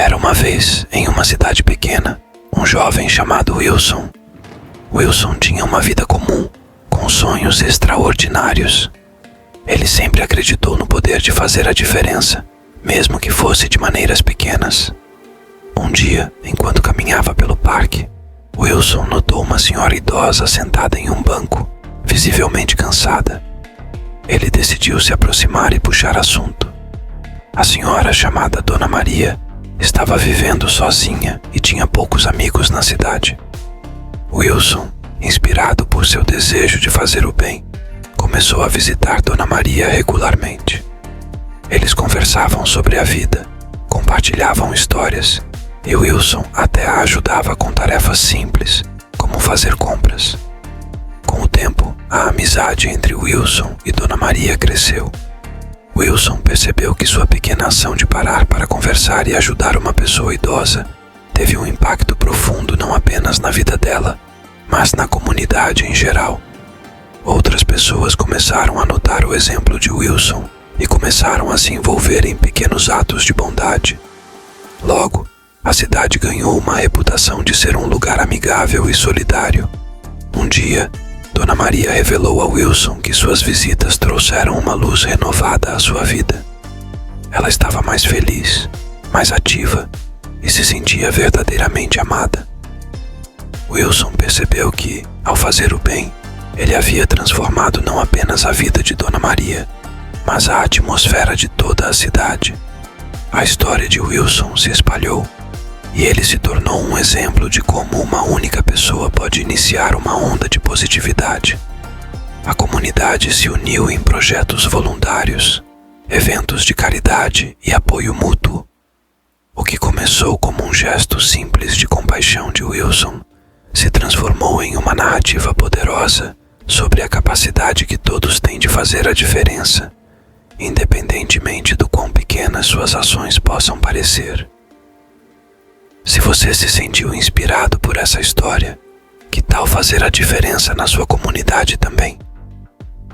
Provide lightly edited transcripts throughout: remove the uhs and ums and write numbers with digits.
Era uma vez, em uma cidade pequena, um jovem chamado Wilson. Wilson tinha uma vida comum, com sonhos extraordinários. Ele sempre acreditou no poder de fazer a diferença, mesmo que fosse de maneiras pequenas. Um dia, enquanto caminhava pelo parque, Wilson notou uma senhora idosa sentada em um banco, visivelmente cansada. Ele decidiu se aproximar e puxar assunto. A senhora, chamada Dona Maria, estava vivendo sozinha e tinha poucos amigos na cidade. Wilson, inspirado por seu desejo de fazer o bem, começou a visitar Dona Maria regularmente. Eles conversavam sobre a vida, compartilhavam histórias, e Wilson até a ajudava com tarefas simples, como fazer compras. Com o tempo, a amizade entre Wilson e Dona Maria cresceu. Wilson percebeu que sua pequena ação de parar para conversar e ajudar uma pessoa idosa teve um impacto profundo não apenas na vida dela, mas na comunidade em geral. Outras pessoas começaram a notar o exemplo de Wilson e começaram a se envolver em pequenos atos de bondade. Logo, a cidade ganhou uma reputação de ser um lugar amigável e solidário. Um dia, Dona Maria revelou a Wilson que suas visitas trouxeram uma luz renovada à sua vida. Ela estava mais feliz, mais ativa e se sentia verdadeiramente amada. Wilson percebeu que, ao fazer o bem, ele havia transformado não apenas a vida de Dona Maria, mas a atmosfera de toda a cidade. A história de Wilson se espalhou e ele se tornou um exemplo de como uma única pessoa pode iniciar uma onda de positividade. A comunidade se uniu em projetos voluntários, eventos de caridade e apoio mútuo. O que começou como um gesto simples de compaixão de Wilson se transformou em uma narrativa poderosa sobre a capacidade que todos têm de fazer a diferença, independentemente do quão pequenas suas ações possam parecer. Se você se sentiu inspirado por essa história, que tal fazer a diferença na sua comunidade também?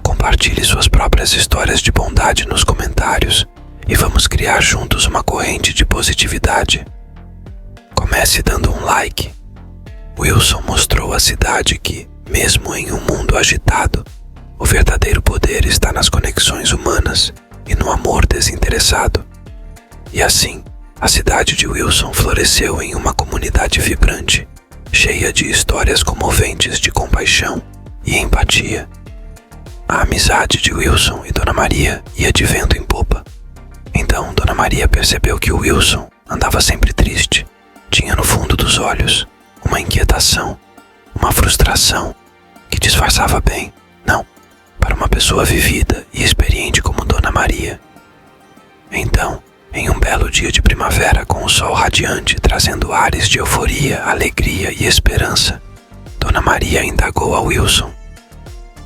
Compartilhe suas próprias histórias de bondade nos comentários e vamos criar juntos uma corrente de positividade. Comece dando um like. Wilson mostrou à cidade que, mesmo em um mundo agitado, o verdadeiro poder está nas conexões humanas e no amor desinteressado. E assim, a cidade de Wilson floresceu em uma comunidade vibrante, cheia de histórias comoventes de compaixão e empatia. A amizade de Wilson e Dona Maria ia de vento em popa. Então Dona Maria percebeu que o Wilson andava sempre triste. Tinha no fundo dos olhos uma inquietação, uma frustração que disfarçava bem, não, para uma pessoa vivida e experiente como Dona Maria. Então, em um belo dia de primavera com o sol radiante trazendo ares de euforia, alegria e esperança, Dona Maria indagou a Wilson: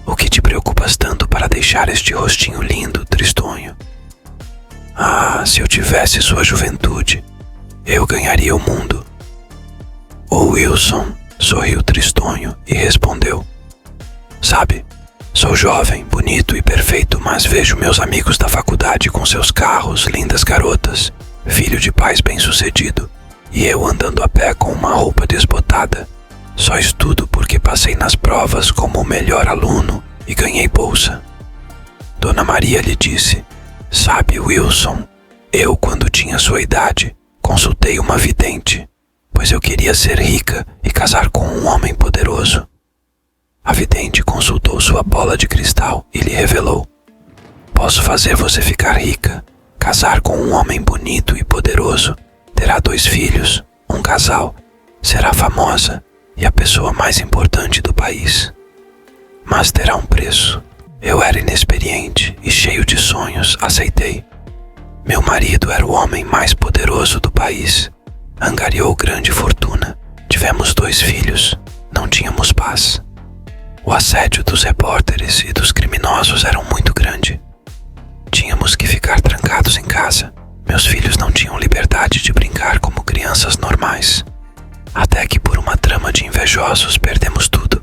"O que te preocupas tanto para deixar este rostinho lindo, tristonho?" "Ah, se eu tivesse sua juventude, eu ganharia o mundo." O Wilson sorriu tristonho e respondeu: "Sabe, sou jovem, bonito e perfeito, mas vejo meus amigos da faculdade com seus carros, lindas garotas, filho de pais bem-sucedido, e eu andando a pé com uma roupa desbotada. Só estudo porque passei nas provas como o melhor aluno e ganhei bolsa." Dona Maria lhe disse: "Sabe, Wilson, eu, quando tinha sua idade, consultei uma vidente, pois eu queria ser rica e casar com um homem poderoso. A vidente consultou sua bola de cristal e lhe revelou: posso fazer você ficar rica, casar com um homem bonito e poderoso, terá 2 filhos, um casal, será famosa e a pessoa mais importante do país. Mas terá um preço. Eu era inexperiente e cheio de sonhos, aceitei. Meu marido era o homem mais poderoso do país. Angariou grande fortuna. Tivemos 2 filhos. Não tínhamos paz. O assédio dos repórteres e dos criminosos era muito grande. Tínhamos que ficar trancados em casa. Meus filhos não tinham liberdade de brincar como crianças normais. Até que por uma trama de invejosos perdemos tudo.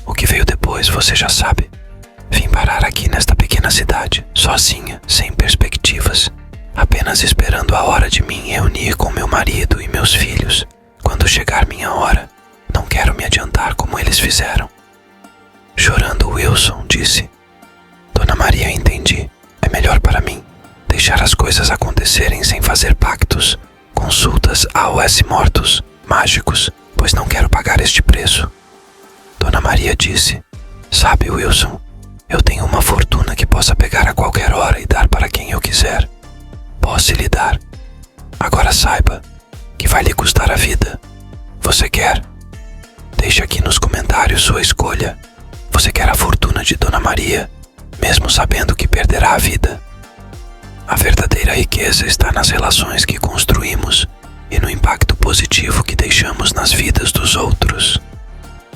O que veio depois você já sabe. Vim parar aqui nesta pequena cidade, sozinha, sem perspectivas, apenas esperando a hora de me reunir com meu marido e meus filhos. Quando chegar minha hora, não quero me adiantar como eles fizeram. Chorando, Wilson disse: Dona Maria, entendi. É melhor para mim deixar as coisas acontecerem sem fazer pactos, consultas a OS mortos, mágicos, pois não quero pagar este preço. Dona Maria disse: Sabe, Wilson, eu tenho uma fortuna que possa pegar a qualquer hora e dar para quem eu quiser. Posso lhe dar. Agora saiba que vai lhe custar a vida. Você quer? Deixe aqui nos comentários sua escolha. Você quer a fortuna de Dona Maria, mesmo sabendo que perderá a vida? A verdadeira riqueza está nas relações que construímos e no impacto positivo que deixamos nas vidas dos outros.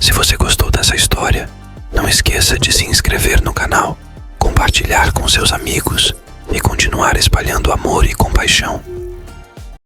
Se você gostou dessa história, não esqueça de se inscrever no canal, compartilhar com seus amigos e continuar espalhando amor e compaixão.